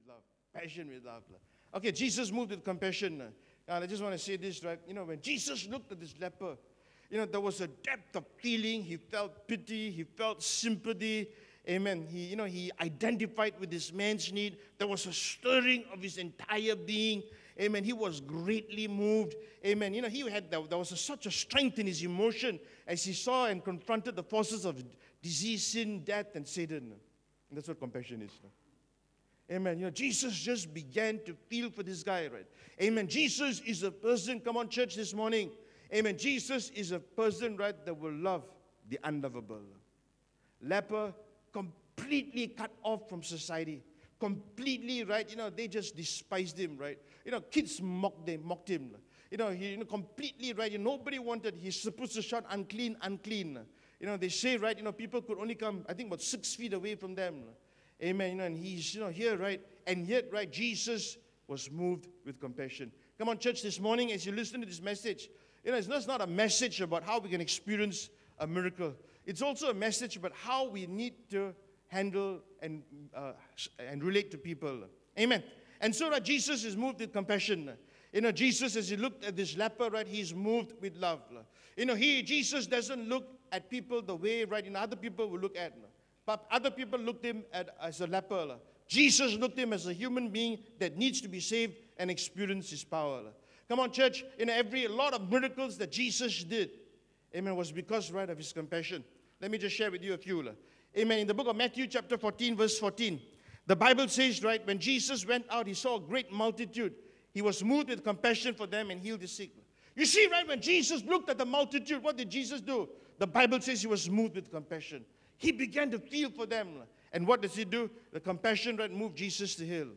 with love. Passion with love. Okay, Jesus moved with compassion. And I just want to say this, right? When Jesus looked at this leper, there was a depth of feeling. He felt pity. He felt sympathy. Amen. He identified with this man's need. There was a stirring of his entire being. Amen. He was greatly moved. Amen. There was such a strength in his emotion as he saw and confronted the forces of disease, sin, death, and Satan. And that's what compassion is. Amen. Jesus just began to feel for this guy, right? Amen. Jesus is a person, come on, church, this morning. Amen. Jesus is a person, right, that will love the unlovable. Leper, completely cut off from society. Completely, right, they just despised him, right? Kids mocked him. He completely, right, nobody wanted, he's supposed to shout, unclean, unclean. They say, right, people could only come, I think, about 6 feet away from them. Amen. And he's, here, right? And yet, right, Jesus was moved with compassion. Come on, church, this morning, as you listen to this message, it's not a message about how we can experience a miracle. It's also a message about how we need to handle and relate to people. Amen. And so, right, Jesus is moved with compassion. Jesus, as he looked at this leper, right, he's moved with love. Jesus doesn't look at people the way, right, other people will look at him. But other people looked at him as a leper. Jesus looked at him as a human being that needs to be saved and experience his power. Come on, church. A lot of miracles that Jesus did, amen, was because, right, of his compassion. Let me just share with you a few. Amen. In the book of Matthew, chapter 14, verse 14, the Bible says, right, when Jesus went out, he saw a great multitude. He was moved with compassion for them and healed the sick. You see, right, when Jesus looked at the multitude, what did Jesus do? The Bible says he was moved with compassion. He began to feel for them. And what does he do? The compassion, right, moved Jesus to heal.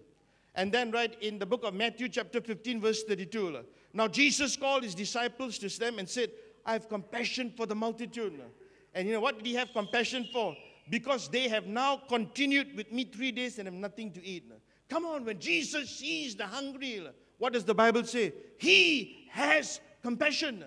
And then, right, in the book of Matthew, chapter 15, verse 32, now Jesus called his disciples to them and said, I have compassion for the multitude. And what did he have compassion for? Because they have now continued with me 3 days and have nothing to eat. Come on, when Jesus sees the hungry, what does the Bible say? He has compassion.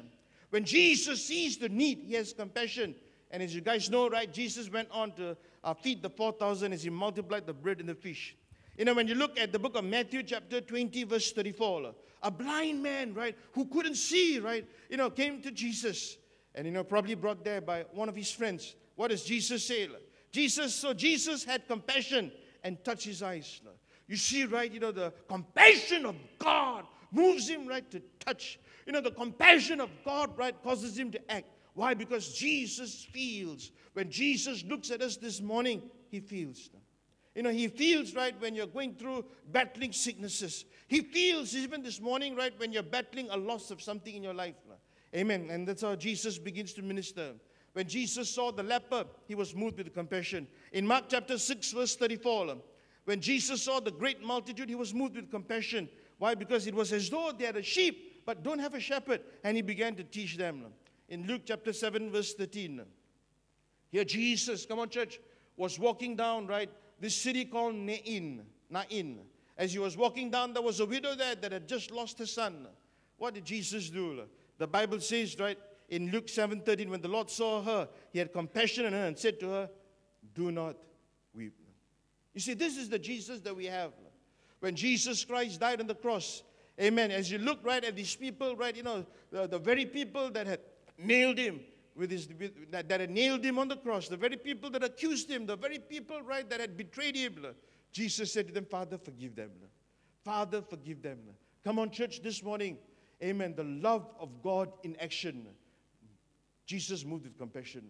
When Jesus sees the need, he has compassion. And as you guys know, right, Jesus went on to feed the 4,000 as he multiplied the bread and the fish. When you look at the book of Matthew, chapter 20, verse 34, a blind man, right, who couldn't see, right, came to Jesus. And, probably brought there by one of his friends. What does Jesus say? Jesus had compassion and touched his eyes. You see, right, the compassion of God moves him, right, to touch. The compassion of God, right, causes him to act. Why? Because Jesus feels. When Jesus looks at us this morning, he feels. He feels, right, when you're going through battling sicknesses. He feels even this morning, right, when you're battling a loss of something in your life. Amen. And that's how Jesus begins to minister. When Jesus saw the leper, he was moved with compassion. In Mark chapter 6, verse 34, when Jesus saw the great multitude, he was moved with compassion. Why? Because it was as though they had a sheep, but don't have a shepherd. And he began to teach them. In Luke chapter 7, verse 13, here Jesus, come on, church, was walking down, right, this city called Nain. As he was walking down, there was a widow there that had just lost her son. What did Jesus do? The Bible says, right, in Luke 7:13, when the Lord saw her, he had compassion on her and said to her, do not weep. You see, this is the Jesus that we have. When Jesus Christ died on the cross, amen, as you look, right, at these people, right, the very people that had nailed him, that had nailed him on the cross, the very people that accused him, the very people, right, that had betrayed him, Jesus said to them, Father, forgive them. Father, forgive them. Come on, church, this morning, amen, the love of God in action. Jesus moved with compassion.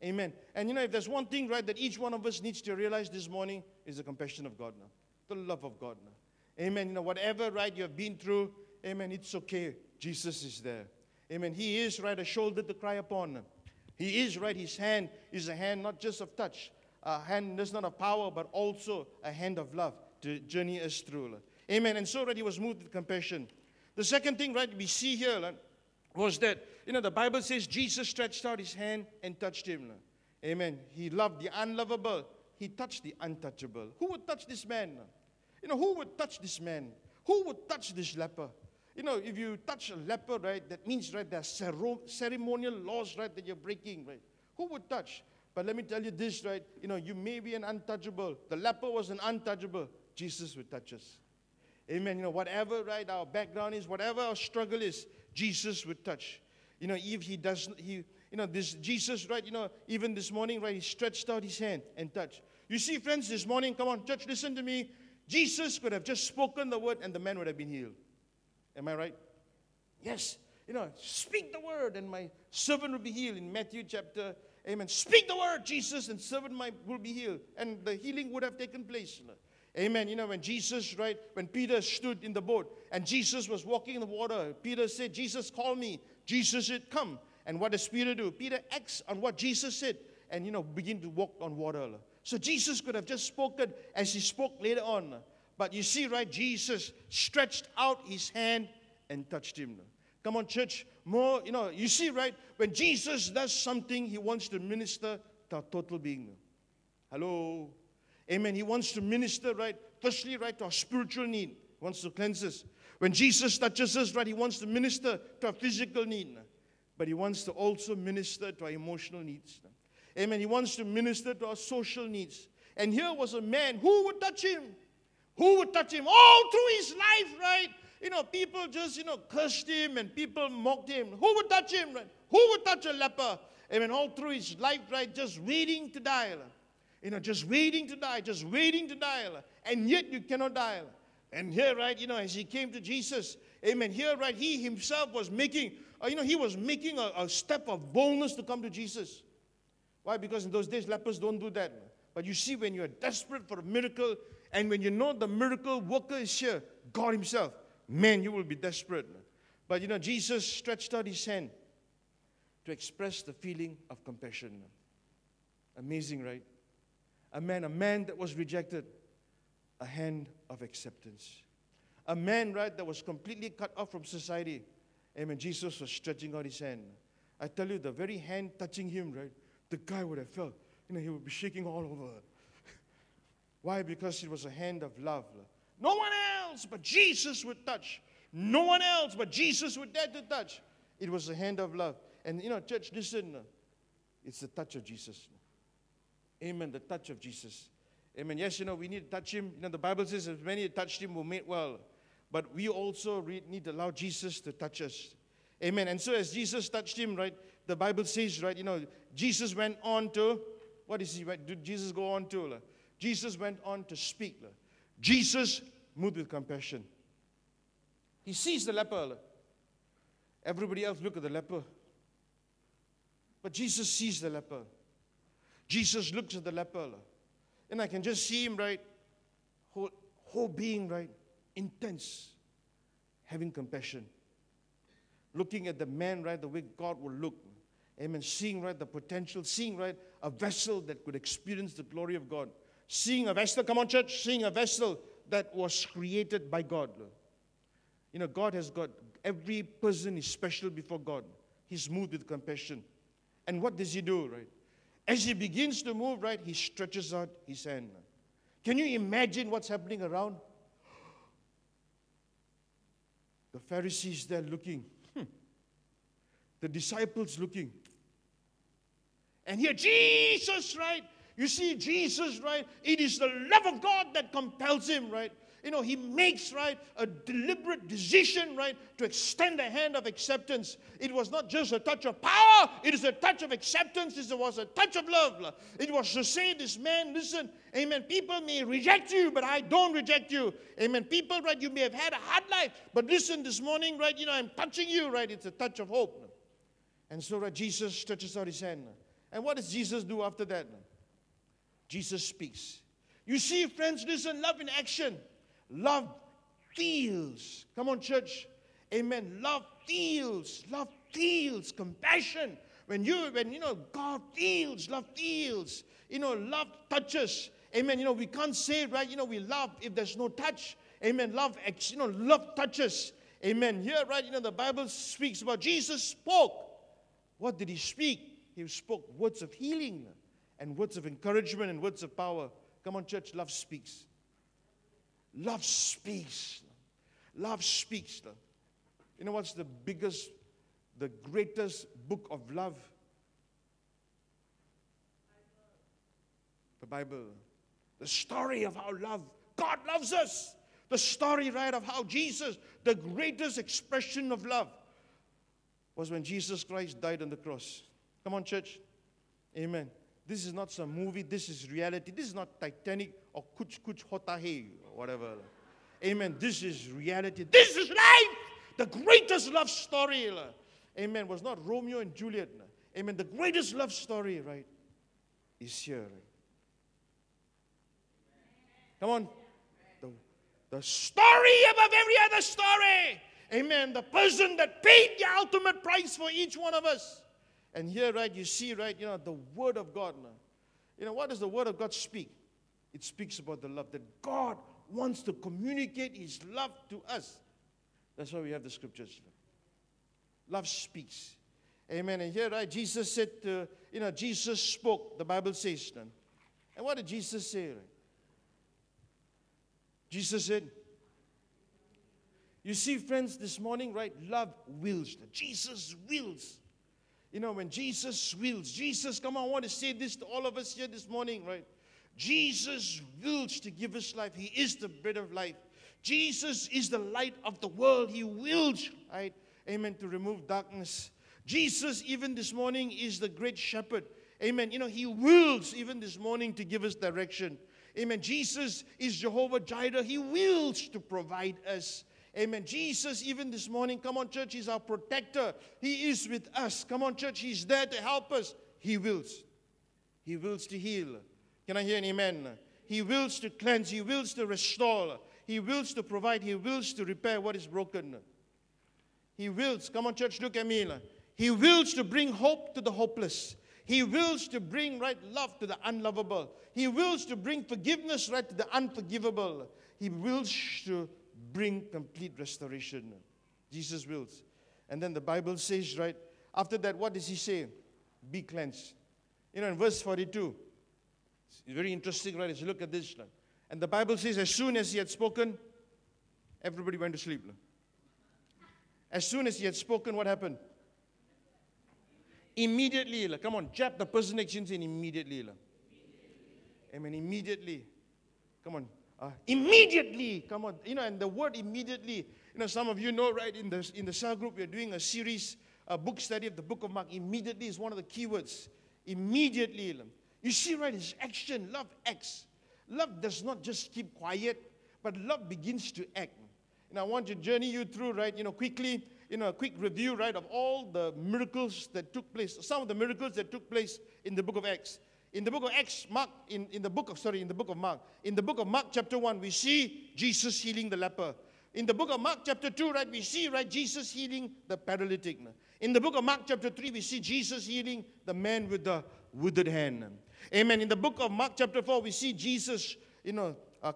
Amen. And if there's one thing, right, that each one of us needs to realize this morning is the compassion of God now. The love of God now. Amen. Whatever, right, you have been through, amen, it's okay. Jesus is there. Amen. He is, right, a shoulder to cry upon. He is, right, his hand is a hand not just of touch. A hand that's not of power, but also a hand of love to journey us through. Amen. And so, right, he was moved with compassion. The second thing, right, we see here was that, the Bible says Jesus stretched out his hand and touched him. Amen. He loved the unlovable. He touched the untouchable. Who would touch this man? Who would touch this man? Who would touch this leper? If you touch a leper, right, that means, right, there are ceremonial laws, right, that you're breaking, right? Who would touch? But let me tell you this, right, you may be an untouchable. The leper was an untouchable. Jesus would touch us. Amen. You know, whatever, right, our background is, whatever our struggle is, Jesus would touch. You know, if he doesn't, this Jesus, right, even this morning, right, he stretched out his hand and touched. You see, friends, this morning, come on, church, listen to me. Jesus could have just spoken the word and the man would have been healed. Am I right? Yes. Speak the word and my servant will be healed. In Matthew chapter, amen. Speak the word, Jesus, and servant will be healed. And the healing would have taken place. Amen. When Jesus, right, when Peter stood in the boat and Jesus was walking in the water, Peter said, Jesus, call me. Jesus said, come. And what does Peter do? Peter acts on what Jesus said and, begin to walk on water. So Jesus could have just spoken as he spoke later on. But you see, right, Jesus stretched out his hand and touched him. Come on, church. More, you see, right, when Jesus does something, he wants to minister to our total being. Hello. Amen. He wants to minister, right, firstly, right, to our spiritual need. He wants to cleanse us. When Jesus touches us, right, he wants to minister to our physical need. But he wants to also minister to our emotional needs. Amen. He wants to minister to our social needs. And here was a man who would touch him. Who would touch him all through his life, right? People just, cursed him and people mocked him. Who would touch him, right? Who would touch a leper? Amen. All through his life, right, just waiting to die. Just waiting to die, just waiting to die. And yet you cannot die. And here, right, as he came to Jesus, amen, here, right, he himself was making, he was making a step of boldness to come to Jesus. Why? Because in those days, lepers don't do that. But you see, when you're desperate for a miracle, and when you know the miracle worker is here, God himself, man, you will be desperate. But, Jesus stretched out his hand to express the feeling of compassion. Amazing, right? A man that was rejected, a hand of acceptance. A man, right, that was completely cut off from society. Amen. Jesus was stretching out his hand. I tell you, the very hand touching him, right, the guy would have felt, he would be shaking all over. Why? Because it was a hand of love. No one else but Jesus would touch. No one else but Jesus would dare to touch. It was a hand of love. And, church, listen, it's the touch of Jesus. Amen, the touch of Jesus. Amen. Yes, we need to touch him. The Bible says as many that touched him were made well. But we also need to allow Jesus to touch us. Amen. And so as Jesus touched him, right, the Bible says, right, Jesus went on to, what is he, right? Did Jesus go on to? Jesus went on to speak. Jesus moved with compassion. He sees the leper. Everybody else look at the leper. But Jesus sees the leper. Jesus looks at the leper. And I can just see him, right, whole being, right, intense, having compassion. Looking at the man, right, the way God will look. Amen. Seeing, right, the potential. Seeing, right, a vessel that could experience the glory of God. Seeing a vessel, come on, church, seeing a vessel that was created by God. God has got, every person is special before God. He's moved with compassion. And what does he do, right? As he begins to move, right, he stretches out his hand. Can you imagine what's happening around? The Pharisees there looking. The disciples looking. And here Jesus, right? You see Jesus, right? It is the love of God that compels him, right? He makes, right, a deliberate decision, right, to extend a hand of acceptance. It was not just a touch of power. It is a touch of acceptance. It was a touch of love. It was to say, this man, listen, amen, people may reject you, but I don't reject you. Amen. People, right, you may have had a hard life, but listen, this morning, right, I'm touching you, right? It's a touch of hope. And so, right, Jesus stretches out his hand. And what does Jesus do after that? Jesus speaks. You see, friends, listen, love in action. Love feels. Come on, church. Amen. Love feels. Love feels compassion. When God feels, love feels. Love touches. Amen. We can't say, right, we love if there's no touch. Amen. Love touches. Amen. Here, right, the Bible speaks about Jesus spoke. What did he speak? He spoke words of healing and words of encouragement and words of power. Come on, church, love speaks. Love speaks. Love speaks. What's the greatest book of love? The Bible. The story of how love God loves us. The story, right, of how Jesus, the greatest expression of love, was when Jesus Christ died on the cross. Come on, church. Amen. This is not some movie. This is reality. This is not Titanic or Kuch Kuch Hota Hai or whatever. Amen. This is reality. This is life. The greatest love story. Amen. Was not Romeo and Juliet. Amen. The greatest love story, right, is here. Right? Come on. The story above every other story. Amen. The person that paid the ultimate price for each one of us. And here, right, you see, right, the Word of God. What does the Word of God speak? It speaks about the love that God wants to communicate His love to us. That's why we have the scriptures. Love speaks. Amen. And here, right, Jesus said, Jesus spoke, the Bible says. And what did Jesus say? Right? Jesus said, you see, friends, this morning, right, love wills. Jesus wills. When Jesus wills, Jesus, come on, I want to say this to all of us here this morning, right? Jesus wills to give us life. He is the bread of life. Jesus is the light of the world. He wills, right? Amen, to remove darkness. Jesus, even this morning, is the great shepherd. Amen. He wills, even this morning, to give us direction. Amen. Jesus is Jehovah Jireh. He wills to provide us. Amen. Jesus, even this morning, come on, church, He's our protector. He is with us. Come on, church, He's there to help us. He wills. He wills to heal. Can I hear an amen? He wills to cleanse. He wills to restore. He wills to provide. He wills to repair what is broken. He wills. Come on, church, look at me. He wills to bring hope to the hopeless. He wills to bring, right, love to the unlovable. He wills to bring forgiveness, right, to the unforgivable. He wills to bring complete restoration. Jesus wills. And then the Bible says, right, after that, what does He say? Be cleansed. In verse 42, it's very interesting, right, as you look at this. And the Bible says, as soon as He had spoken, everybody went to sleep. As soon as He had spoken, what happened? Immediately. Come on, jab the person next to you and say immediately. Amen, immediately. Come on. Immediately. Come on. And the word immediately, some of you know, right, in the cell group, we are doing a series, a book study of the book of Mark. Immediately is one of the key words. Immediately. You see, right, it's action. Love acts. Love does not just keep quiet, but love begins to act. And I want to journey you through, right, quickly, a quick review, right, of all the miracles that took place, some of the miracles that took place in the book of Acts. In the book of Acts, in the book of Mark chapter 1, we see Jesus healing the leper. In the book of Mark chapter 2, right, we see, right, Jesus healing the paralytic. In the book of Mark chapter 3, we see Jesus healing the man with the withered hand. Amen. In the book of Mark chapter 4, we see Jesus,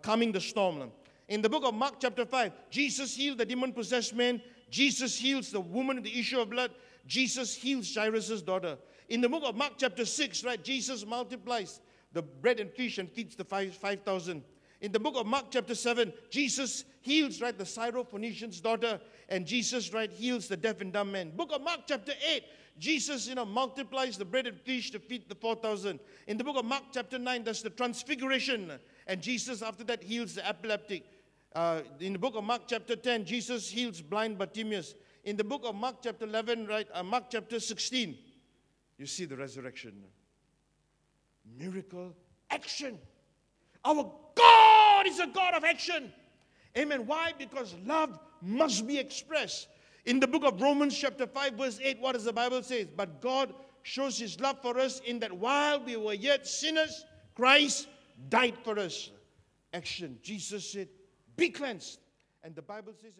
calming the storm. In the book of Mark chapter 5, Jesus healed the demon-possessed man. Jesus heals the woman with the issue of blood. Jesus heals Jairus' daughter. In the book of Mark chapter 6, right, Jesus multiplies the bread and fish and feeds the 5,000. In the book of Mark chapter 7, Jesus heals, right, the Syrophoenician's daughter. And Jesus, right, heals the deaf and dumb man. Book of Mark chapter 8, Jesus, multiplies the bread and fish to feed the 4,000. In the book of Mark chapter 9, there's the transfiguration. And Jesus, after that, heals the epileptic. In the book of Mark chapter 10, Jesus heals blind Bartimaeus. In the book of Mark chapter 11, right, Mark chapter 16, you see the resurrection. Miracle, action. Our God is a God of action. Amen. Why? Because love must be expressed. In the book of Romans chapter 5, verse 8, what does the Bible say? But God shows His love for us in that while we were yet sinners, Christ died for us. Action. Jesus said, be cleansed. And the Bible says,